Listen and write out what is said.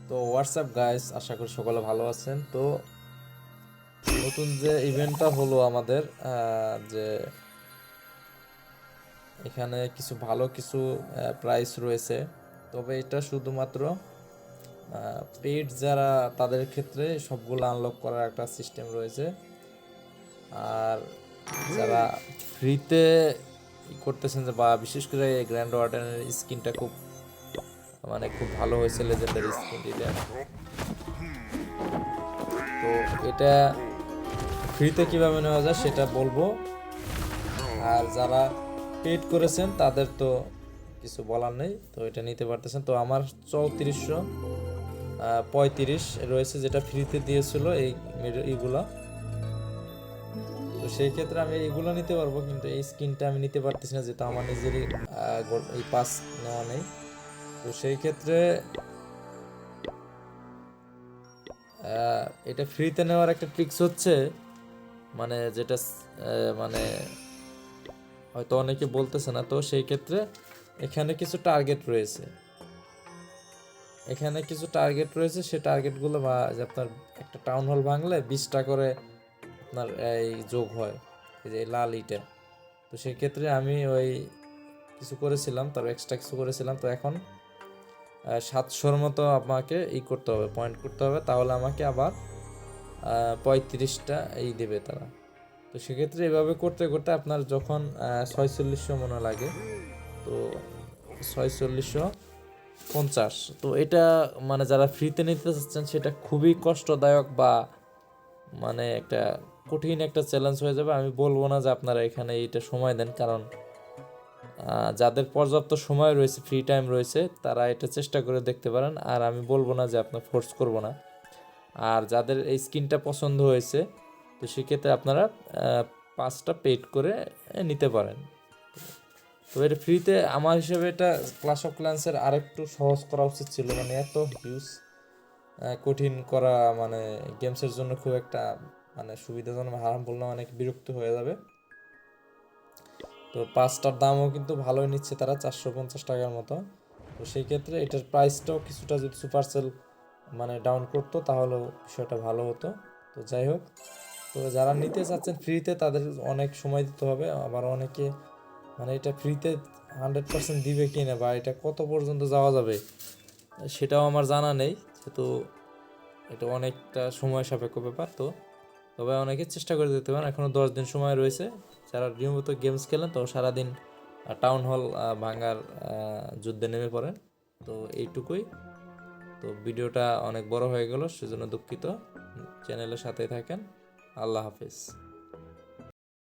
তো WhatsApp guys, আশা করি সকলে ভালো আছেন। তো নতুন যে ইভেন্টটা হলো আমাদের, যে এখানে কিছু ভালো কিছু প্রাইস রয়েছে, তবে এটা শুধুমাত্র পেইড যারা তাদের ক্ষেত্রে সবগুলো আনলক করার একটা সিস্টেম রয়েছে। আর যারা ফ্রিতে করতেছেন যে, বা বিশেষ করে গ্র্যান্ড ওয়ার্ডেনের স্কিনটা খুব ভালো হয়েছে, লেজেন্ডারি স্কিন এটা। তো এটা ফ্রিতে কিভাবে নেওয়া যায় সেটা বলবো। আর যারা পেড করেছেন তাদের তো কিছু বলার নেই, তো এটা নিতে পারতেছেন। তো আমার 3435 রয়েছে, যেটা ফ্রিতে দিয়েছিল এইগুলা। তো সেই ক্ষেত্রে আমি এইগুলো নিতে পারবো, কিন্তু এই স্কিনটা আমি নিতে পারতেছি না, যেটা আমার নিজেরই এই পাস নেওয়া নেই। তো সেই ক্ষেত্রে এটা ফ্রিতে নেওয়ার একটা ট্রিক্স হচ্ছে, যেটা মানে হয়তো অনেকে বলতেছে না। তো সেই ক্ষেত্রে এখানে কিছু টার্গেট রয়েছে, সে টার্গেটগুলো বা যে আপনার একটা টাউন হল ভাঙলে 20টা করে আপনার এই যোগ হয়, এই যে লাল ইটা। তো সেই ক্ষেত্রে আমি ওই কিছু করেছিলাম, তার এক্সট্রা কিছু করেছিলাম। তো এখন 700-র মতো আমাকে করতে হবে, পয়েন্ট করতে হবে, তাহলে আমাকে আবার 35টা দেবে তারা। তো সেক্ষেত্রে এভাবে করতে করতে আপনার যখন 4600 মনে লাগে, তো 4650। তো এটা যারা ফ্রিতে নিতে চাচ্ছেন সেটা খুবই কষ্টদায়ক, বা একটা কঠিন একটা চ্যালেঞ্জ হয়ে যাবে। আমি বলবো না যে আপনারা এখানে এইটা সময় দেন, কারণ যাদের পর্যাপ্ত সময় রয়েছে, ফ্রি টাইম রয়েছে, তারা এটা চেষ্টা করে দেখতে পারেন। আর আমি বলবো না যে আপনার ফোর্স করব না। আর যাদের এই স্কিনটা পছন্দ হয়েছে, তো সেক্ষেত্রে আপনারা 5টা পেড করে নিতে পারেন। তো এটা ফ্রিতে, আমার হিসেবে এটা ক্লাশ অফ ক্ল্যান্সের আরেকটু সহজ করা উচিত ছিল। এত হিউজ কঠিন করা গেমসের জন্য খুব একটা সুবিধাজনক হারাম বললাম, অনেক বিরক্ত হয়ে যাবে। তো 5টার দামও কিন্তু ভালোই নিচ্ছে তারা, 450 টাকার মতো। তো সেই ক্ষেত্রে এটার প্রাইসটাও কিছুটা যদি সুপারসেল ডাউন করতো তাহলে বিষয়টা ভালো হতো। তো যাই হোক, তো যারা নিতে চাচ্ছেন ফ্রিতে তাদের অনেক সময় দিতে হবে। আবার অনেকে এটা ফ্রিতে 100% দিবে কি না, বা এটা কত পর্যন্ত যাওয়া যাবে সেটাও আমার জানা নেই, যেহেতু এটা অনেকটা সময় সাপেক্ষ ব্যাপার। তো তবে অনেকে চেষ্টা করে দিতে পারেন, এখনও 10 দিন সময় রয়েছে। যারা নিয়মিত গেমস খেলেন তো সারাদিন টাউন হল ভাঙার যুদ্ধে নেমে পড়েন। তো এইটুকুই। তো ভিডিওটা অনেক বড় হয়ে গেল, সেজন্য দুঃখিত। চ্যানেলের সাথেই থাকেন। আল্লাহ হাফিজ।